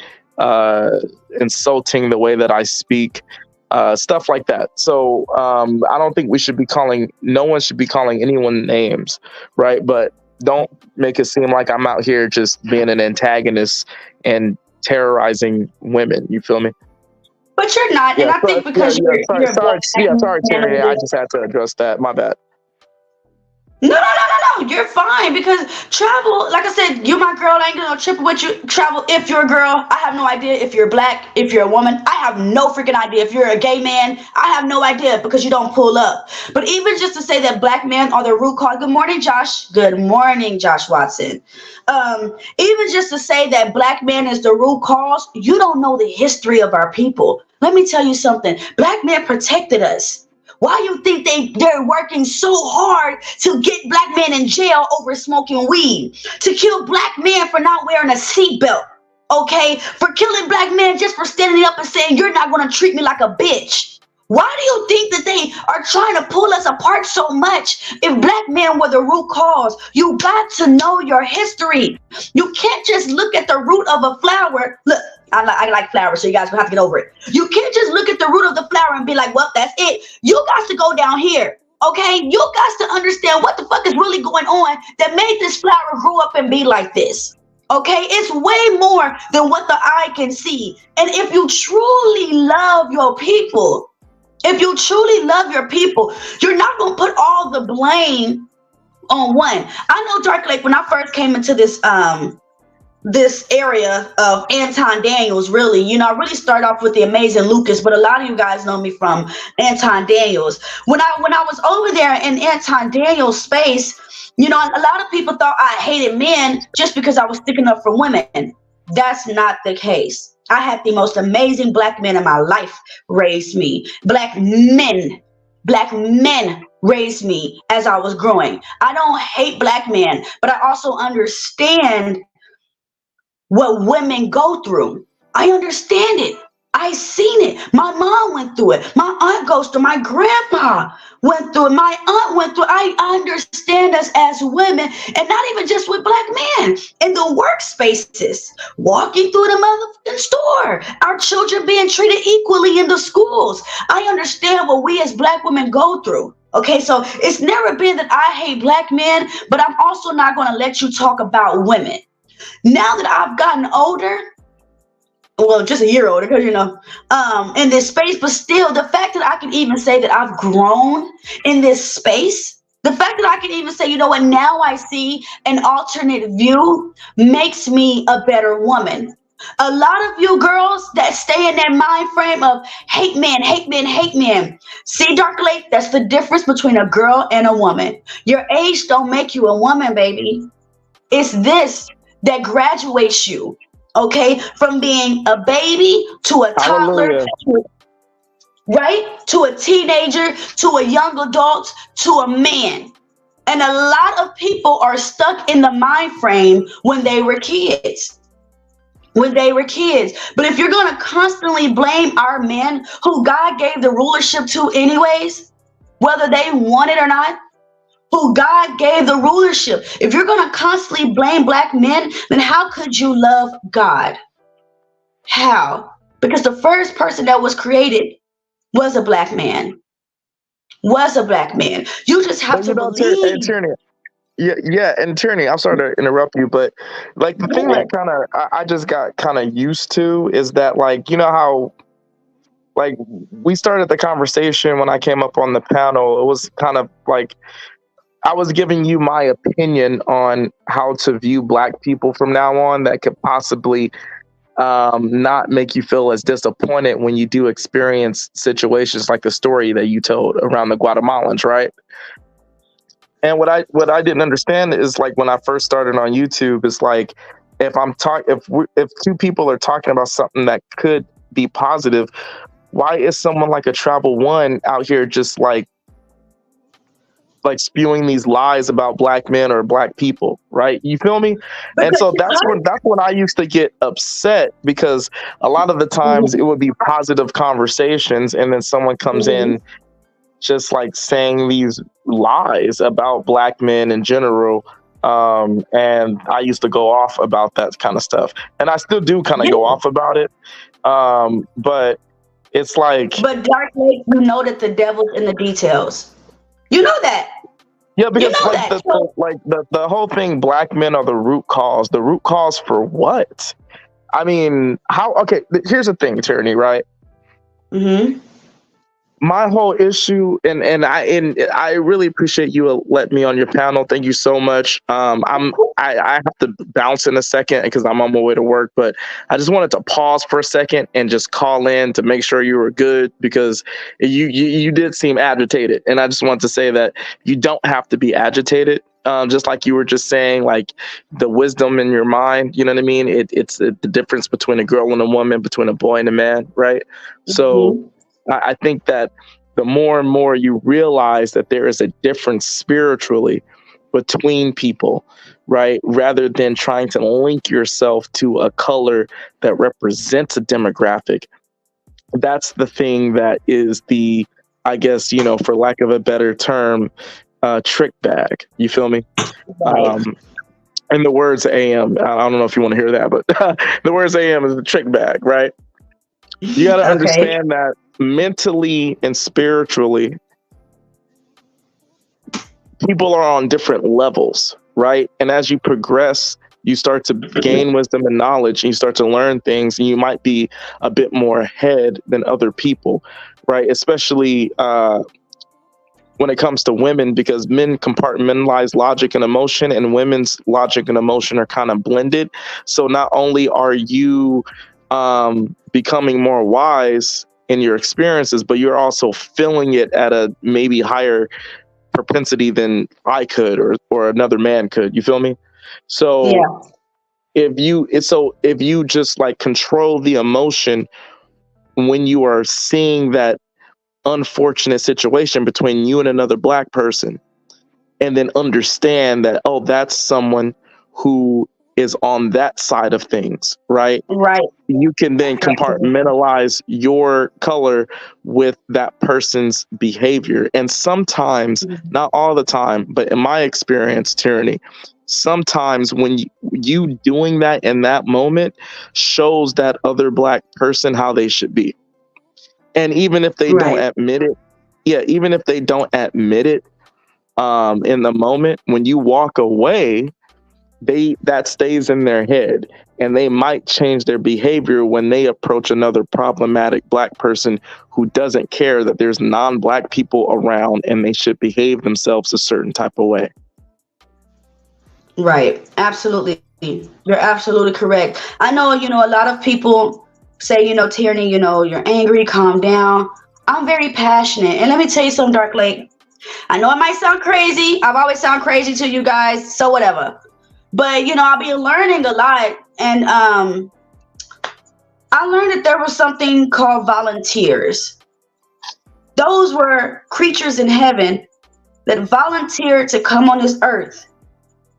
insulting the way that I speak, stuff like that. So I don't think no one should be calling anyone names, right? But don't make it seem like I'm out here just being an antagonist and terrorizing women. You feel me? But you're not, and I think because you're sorry, Terry. I just had to address that. My bad. No. You're fine because Travel, like I said, you're my girl. I ain't gonna trip with you. Travel, if you're a girl, I have no idea if you're black, if you're a woman. I have no freaking idea if you're a gay man. I have no idea because you don't pull up. But even just to say that black men are the root cause. Good morning, Josh. Good morning, Josh Watson. Even just to say that black man is the root cause, you don't know the history of our people. Let me tell you something. Black men protected us. Why you think they're working so hard to get black men in jail over smoking weed? To kill black men for not wearing a seatbelt, okay? For killing black men just for standing up and saying, you're not going to treat me like a bitch. Why do you think that they are trying to pull us apart so much? If black men were the root cause, you got to know your history. You can't just look at the root of a flower. Look, I like flowers, so you guys will have to get over it. You can't just look at the root of the flower and be like, well, that's it. You got to go down here, okay? You got to understand what the fuck is really going on that made this flower grow up and be like this. Okay, it's way more than what the eye can see. And if you truly love your people, if you truly love your people, you're not going to put all the blame on one. I know Dark Lake, when I first came into this area of Anton Daniels, really, I really started off with the amazing Lucas, but a lot of you guys know me from Anton Daniels. When I was over there in Anton Daniels space, a lot of people thought I hated men just because I was sticking up for women. That's not the case. I had the most amazing black men in my life raise me. Black men raised me as I was growing. I don't hate black men, but I also understand what women go through. I understand it. I seen it. My mom went through it. My aunt goes through. My grandpa went through it. My aunt went through it. I understand us as women, and not even just with black men in the workspaces, walking through the motherfucking store, our children being treated equally in the schools. I understand what we as black women go through. Okay, so it's never been that I hate black men, but I'm also not going to let you talk about women. Now that I've gotten older, well, just a year older, because in this space, but still, the fact that I can even say that I've grown in this space, the fact that I can even say, what, now I see an alternate view makes me a better woman. A lot of you girls that stay in that mind frame of hate men, hate men, hate men. See, Dark Lake, that's the difference between a girl and a woman. Your age don't make you a woman, baby. It's this that graduates you, okay, from being a baby to a toddler, right, to a teenager, to a young adult, to a man. And a lot of people are stuck in the mind frame when they were kids. But if you're going to constantly blame our men who God gave the rulership to anyways, whether they want it or not, who God gave the rulership. If you're going to constantly blame black men, then how could you love God? How? Because the first person that was created was a black man. You just have to believe. Tierney, and Tierney, I'm sorry to interrupt you, but like the thing that kind of I just got kind of used to is that, like, how like we started the conversation when I came up on the panel. It was kind of like I was giving you my opinion on how to view black people from now on that could possibly not make you feel as disappointed when you do experience situations like the story that you told around the Guatemalans, right? And what I didn't understand is, like, when I first started on YouTube, is like, if two people are talking about something that could be positive, why is someone like a Travel One out here just like spewing these lies about black men or black people, right? You feel me? And so that's when I used to get upset, because a lot of the times it would be positive conversations, and then someone comes in just like saying these lies about black men in general. And I used to go off about that kind of stuff, and I still do kind of go off about it. But it's like, but Dark Lake, that the devil's in the details. You know that. Yeah, because the whole thing, black men are the root cause. The root cause for what? I mean, how? Okay, here's the thing, Tierney, right? Mm-hmm. My whole issue, and I really appreciate you letting me on your panel. Thank you so much. I have to bounce in a second because I'm on my way to work, but I just wanted to pause for a second and just call in to make sure you were good, because you did seem agitated, and I just want to say that you don't have to be agitated. Just like you were just saying, like the wisdom in your mind, you know what I mean? It's the difference between a girl and a woman, between a boy and a man, right? Mm-hmm. So I think that the more and more you realize that there is a difference spiritually between people, right? Rather than trying to link yourself to a color that represents a demographic. That's the thing that is the, I guess, for lack of a better term, trick bag. You feel me? Right. In the words AM, I don't know if you want to hear that, but the words AM is the trick bag, right? You got to understand that mentally and spiritually, people are on different levels, right? And as you progress You start to gain wisdom and knowledge, and you start to learn things, and you might be a bit more ahead than other people, right? Especially when it comes to women, because men compartmentalize logic and emotion, and women's logic and emotion are kind of blended. So not only are you becoming more wise in your experiences, but you're also feeling it at a maybe higher propensity than I could, or another man could. You feel me? So if you just like control the emotion when you are seeing that unfortunate situation between you and another black person, and then understand that, oh, that's someone who is on that side of things, right? Right. You can then compartmentalize your color with that person's behavior. And sometimes, not all the time, but in my experience, Tyranny, sometimes when you doing that in that moment shows that other black person how they should be. And even if they don't admit it, even if they don't admit it in the moment, when you walk away, that stays in their head, and they might change their behavior when they approach another problematic black person who doesn't care that there's non-black people around and they should behave themselves a certain type of way. Right. Absolutely. You're absolutely correct. I know, a lot of people say, Tyranny, you're angry, calm down. I'm very passionate. And let me tell you something, Dark Lake. I know it might sound crazy. I've always sound crazy to you guys, so whatever. But, I've been learning a lot. And I learned that there was something called volunteers. Those were creatures in heaven that volunteered to come on this earth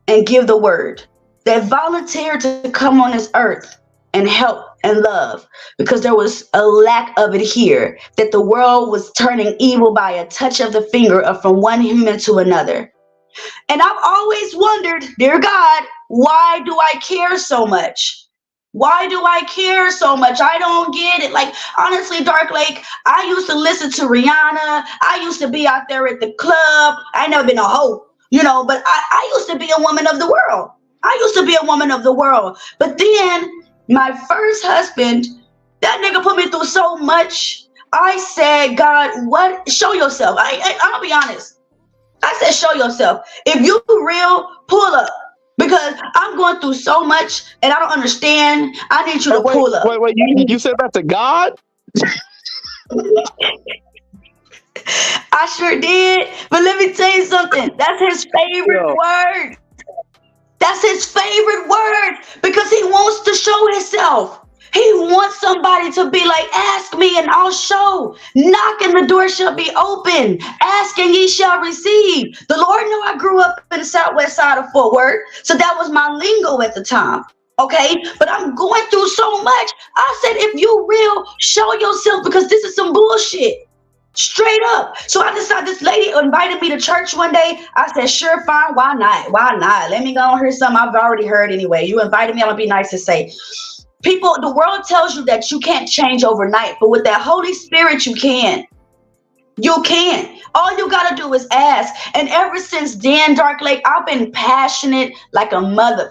and give the word. That volunteered to come on this earth and help and love, because there was a lack of it here, that the world was turning evil by a touch of the finger from one human to another. And I've always wondered, dear God, why do I care so much? Why do I care so much? I don't get it. Like, honestly, Dark Lake, I used to listen to Rihanna. I used to be out there at the club. I never been a hoe, but I used to be a woman of the world. But then my first husband, that nigga put me through so much. I said, God, what? Show yourself. I'm gonna be honest. I said, show yourself. If you real, pull up. Because I'm going through so much and I don't understand. I need you to pull up. Wait, you said that to God? I sure did. But let me tell you something. That's his favorite word. That's his favorite word, because he wants to show himself. He wants somebody to be like, ask me and I'll show. Knock and the door shall be open. Ask and ye shall receive. The Lord knew I grew up in the southwest side of Fort Worth, so that was my lingo at the time. Okay, but I'm going through so much. I said, if you real, show yourself, because this is some bullshit. Straight up. So I decided, this lady invited me to church one day. I said, sure, fine. Why not? Let me go and hear something I've already heard anyway. You invited me, I'm gonna be nice to say. People, the world tells you that you can't change overnight, but with that Holy Spirit, you can. You can. All you gotta do is ask. And ever since then, Dark Lake, I've been passionate like a mother.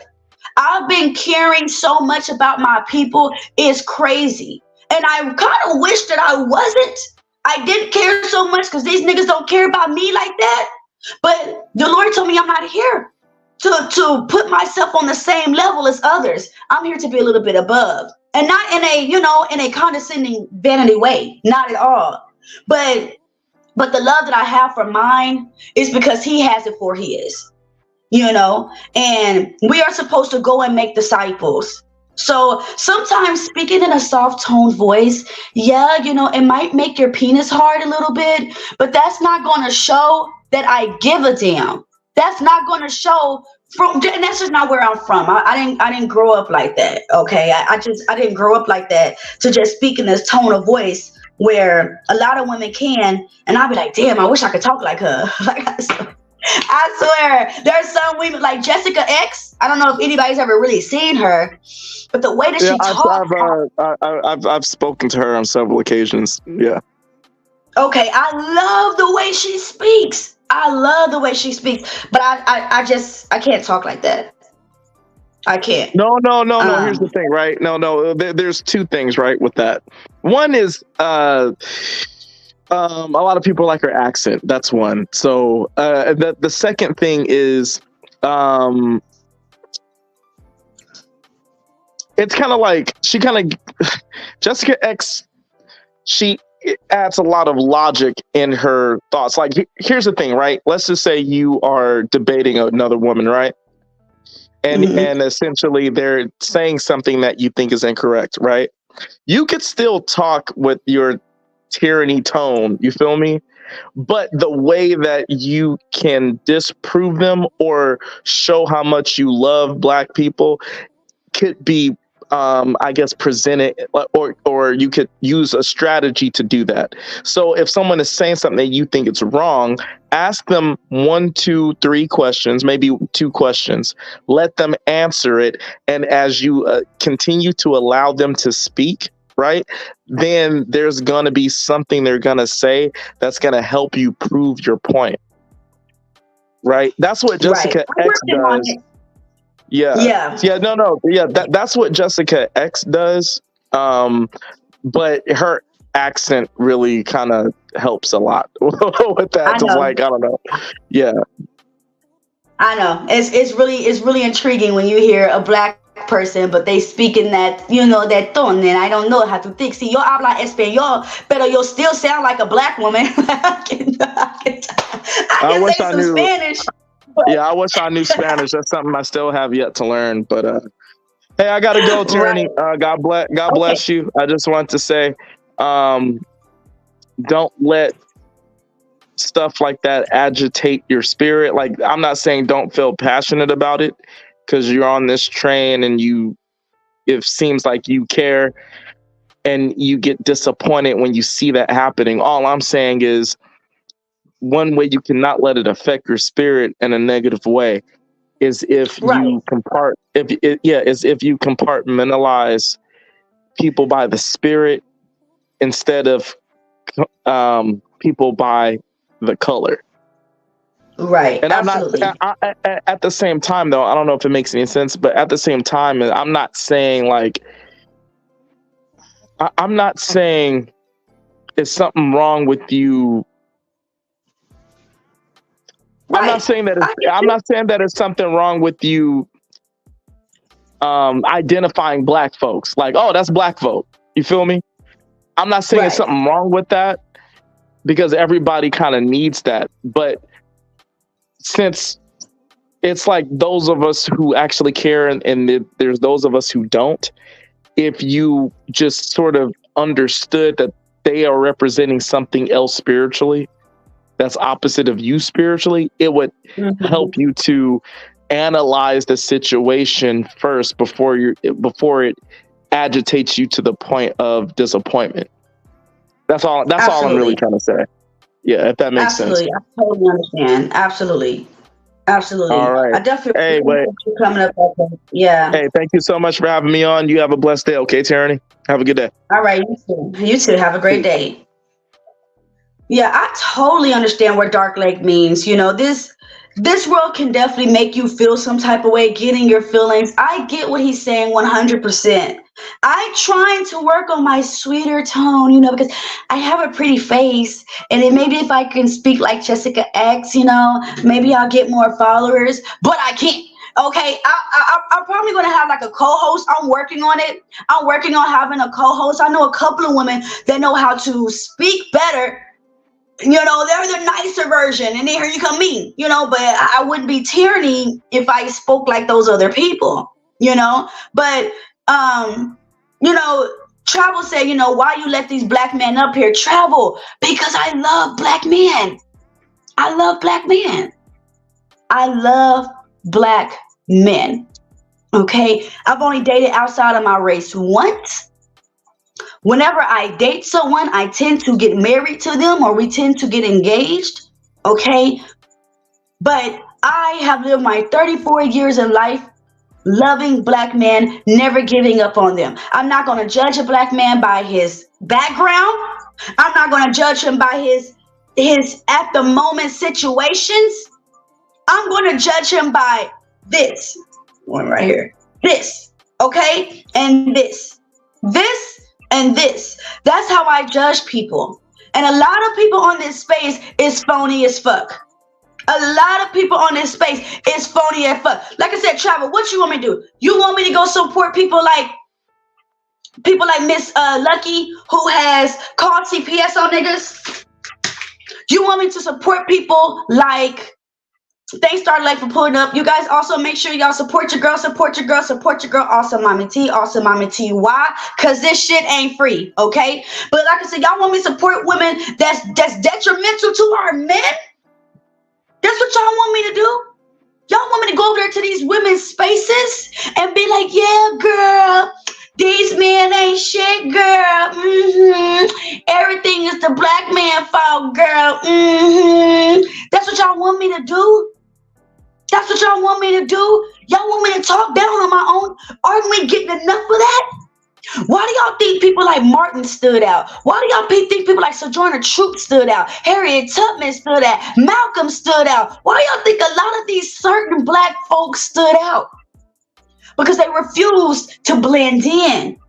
I've been caring so much about my people. It's crazy. And I kind of wish that I wasn't. I didn't care so much because these niggas don't care about me like that. But the Lord told me I'm not here to put myself on the same level as others. I'm here to be a little bit above, and not in a, in a condescending vanity way, not at all. But the love that I have for mine is because he has it for his, and we are supposed to go and make disciples. So sometimes speaking in a soft toned voice, it might make your penis hard a little bit, but that's not going to show that I give a damn. That's not going to show and that's just not where I'm from. I didn't grow up like that. Okay. I didn't grow up like that to just speak in this tone of voice where a lot of women can. And I'll be like, damn, I wish I could talk like her. I swear, there's some women like Jessica X. I don't know if anybody's ever really seen her, but the way that she talks. I've spoken to her on several occasions. Yeah. Okay, I love the way she speaks. But I can't talk like that. I can't. No. Here's the thing, right? No. There's two things, right, with that. One is a lot of people like her accent. That's one. So the second thing is it's kind of like Jessica X. She adds a lot of logic in her thoughts. Like, here's the thing, right? Let's just say you are debating another woman, right? And essentially they're saying something that you think is incorrect, right? You could still talk with your tyranny tone, you feel me? But the way that you can disprove them or show how much you love Black people could be I guess presented, or you could use a strategy to do that. So if someone is saying something that you think it's wrong, ask them 1, 2, 3 questions, maybe 2 questions. Let them answer it, and as you continue to allow them to speak, right, then there's gonna be something they're gonna say that's gonna help you prove your point. Right? That's what Jessica X does. Yeah. That's what Jessica X does. But her accent really kind of helps a lot with that. Just like, I don't know. Yeah. I know. It's really intriguing when you hear a Black person, but they speak in that, that tone, and I don't know how to think. Si yo habla español, pero yo still sound like a Black woman. I can say some Spanish. Yeah, I wish I knew Spanish. That's something I still have yet to learn. But hey, I gotta go, Tyranny. God bless you. I just want to say, don't let stuff like that agitate your spirit. Like, I'm not saying don't feel passionate about it, because you're on this train and it seems like you care, and you get disappointed when you see that happening. All I'm saying is, one way you cannot let it affect your spirit in a negative way is if you compartmentalize people by the spirit instead of people by the color. Right. And absolutely. At the same time, though, I don't know if it makes any sense, but at the same time, I'm not saying it's something wrong with you. Right. I'm not saying that it's something wrong with you identifying Black folks. Like, oh, that's Black folk. You feel me? I'm not saying it's something wrong with that, because everybody kind of needs that. But since it's like those of us who actually care and there's those of us who don't, if you just sort of understood that they are representing something else spiritually, that's opposite of you spiritually, it would help you to analyze the situation first before it agitates you to the point of disappointment. That's all I'm really trying to say. Yeah, if that makes sense. I totally understand. Absolutely. All right. I definitely appreciate you coming up. Yeah. Hey, thank you so much for having me on. You have a blessed day, okay, Tyranny? Have a good day. All right, you too. Have a great day. Yeah, I totally understand what Dark Lake means. This world can definitely make you feel some type of way, getting your feelings. I get what he's saying 100%. I'm trying to work on my sweeter tone, because I have a pretty face, and then maybe if I can speak like Jessica X, maybe I'll get more followers, but I can't. Okay, I'm probably going to have like a co-host. I'm working on it. I'm working on having a co-host. I know a couple of women that know how to speak better. They're the nicer version, and then here you come me, but I wouldn't be Tyranny if I spoke like those other people, but, Travel said, why you let these Black men up here? Travel, because I love Black men. I love Black men. I love Black men. Okay. I've only dated outside of my race once. Whenever I date someone, I tend to get married to them, or we tend to get engaged. Okay. But I have lived my 34 years of life loving Black men, never giving up on them. I'm not going to judge a Black man by his background. I'm not going to judge him by his at the moment situations. I'm going to judge him by this one right here. this, okay, and this, and this. That's how I judge people. And a lot of people on this space is phony as fuck. A lot of people on this space is phony as fuck. Like I said, Travel, what you want me to do? You want me to go support people like Miss Lucky, who has called CPS on niggas? You want me to support people like Thanks Star Lake for pulling up. You guys also make sure y'all support your girl, support your girl, support your girl. Awesome Mommy T, Awesome Mommy T. Why? Because this shit ain't free, okay? But like I said, y'all want me to support women that's detrimental to our men? That's what y'all want me to do? Y'all want me to go over there to these women's spaces and be like, yeah, girl, these men ain't shit, girl. Everything is the black man fault, girl. That's what y'all want me to do? That's what y'all want me to do? Y'all want me to talk down on my own? Aren't we getting enough of that? Why do y'all think people like Martin stood out? Why do y'all think people like Sojourner Truth stood out? Harriet Tubman stood out. Malcolm stood out. Why do y'all think a lot of these certain black folks stood out? Because they refused to blend in.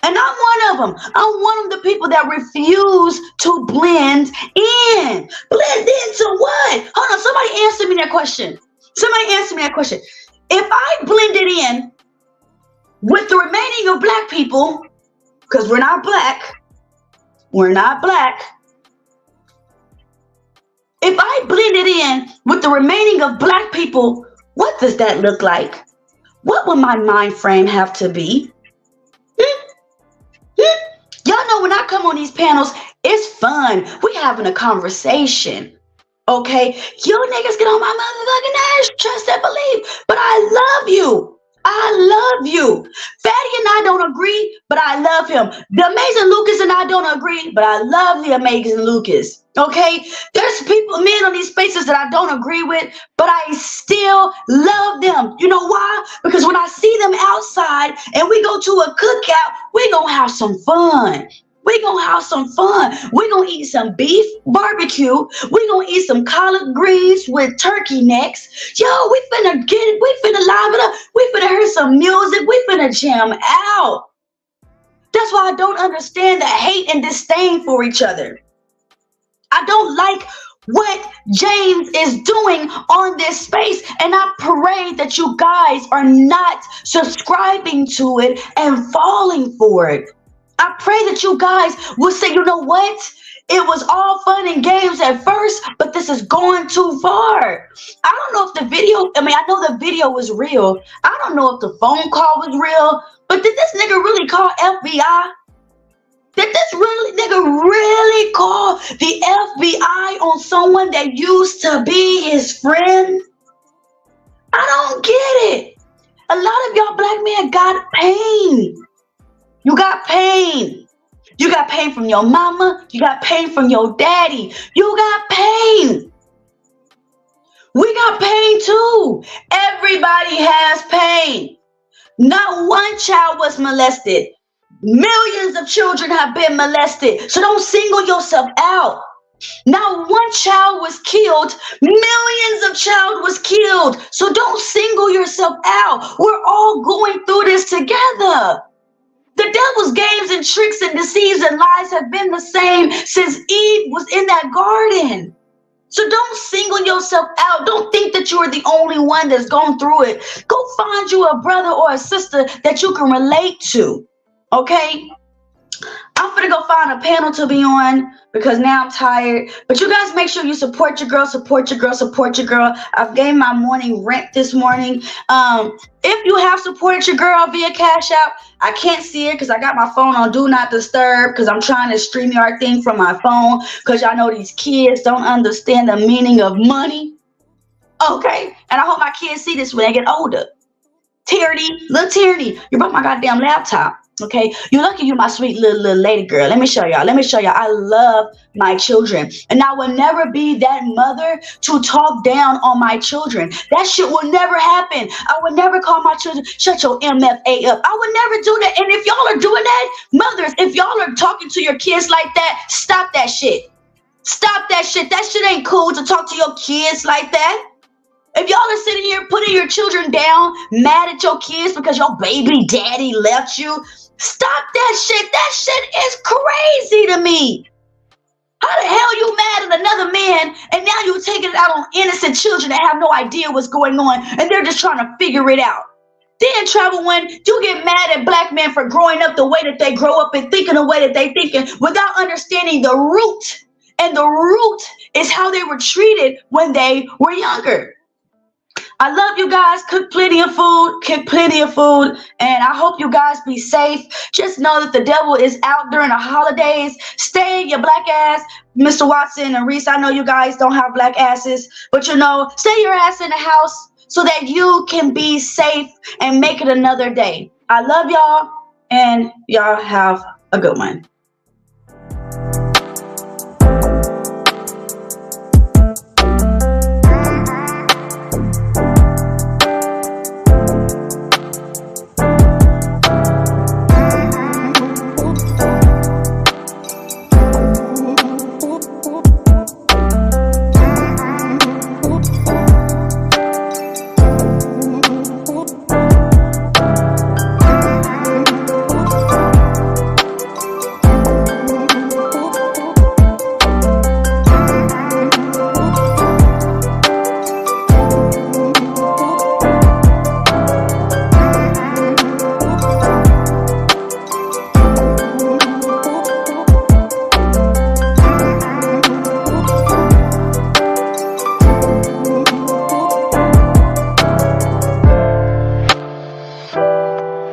And I'm one of them. I'm one of the people that refuse to blend in. Blend into what? Hold on, somebody answer me that question. Somebody answer me that question. If I blended in with the remaining of black people, because we're not black. If I blended in with the remaining of black people, what does that look like? What would my mind frame have to be? Y'all know when I come on these panels, it's fun. We having a conversation. Okay? You niggas get on my motherfucking nerves, trust and believe. But I love you. I love you. Fatty and I don't agree, but I love him. The Amazing Lucas and I don't agree, but I love the Amazing Lucas. Okay? There's men on these spaces that I don't agree with, but I still love them. You know why? Because when I see them outside and we go to a cookout, we gonna have some fun. We gonna have some fun. We gonna eat some beef barbecue. We gonna eat some collard greens with turkey necks. Yo, we finna live it up. We finna hear some music. We finna jam out. That's why I don't understand the hate and disdain for each other. I don't like what James is doing on this space, and I pray that you guys are not subscribing to it and falling for it. I pray that you guys will say, you know what? It was all fun and games at first, but this is going too far. I don't know if the video, I know the video was real. I don't know if the phone call was real, but did this nigga really call FBI? Did this nigga really call the FBI on someone that used to be his friend? I don't get it. A lot of y'all black men got pain. You got pain. You got pain from your mama. You got pain from your daddy. You got pain. We got pain too. Everybody has pain. Not one child was molested. Millions of children have been molested. So don't single yourself out. Not one child was killed. Millions of child was killed. So don't single yourself out. We're all going through this together. The devil's games and tricks and deceives and lies have been the same since Eve was in that garden. So don't single yourself out. Don't think that you're the only one that's gone through it. Go find you a brother or a sister that you can relate to. Okay? I'm gonna go find a panel to be on because now I'm tired. But you guys make sure you support your girl, support your girl, support your girl. I've gave my morning rent this morning. If you have supported your girl via Cash App, I can't see it because I got my phone on Do Not Disturb because I'm trying to StreamYard thing from my phone because y'all know these kids don't understand the meaning of money. Okay? And I hope my kids see this when they get older. Tyranny, little Tyranny, you broke my goddamn laptop. Okay, you're lucky you're my sweet little lady girl. Let me show y'all. I love my children. And I will never be that mother to talk down on my children. That shit will never happen. I would never call my children, shut your MFA up. I would never do that. And if y'all are doing that, mothers, if y'all are talking to your kids like that, stop that shit. Stop that shit. That shit ain't cool to talk to your kids like that. If y'all are sitting here putting your children down, mad at your kids because your baby daddy left you, stop that shit. That shit is crazy to me. How the hell you mad at another man and now you're taking it out on innocent children that have no idea what's going on and they're just trying to figure it out? Then, Travel, when you get mad at black men for growing up the way that they grow up and thinking the way that they thinking without understanding the root, and the root is how they were treated when they were younger. I love you guys. Cook plenty of food, and I hope you guys be safe. Just know that the devil is out during the holidays. Stay your black ass, Mr. Watson and Reese. I know you guys don't have black asses, but stay your ass in the house so that you can be safe and make it another day. I love y'all, and y'all have a good one.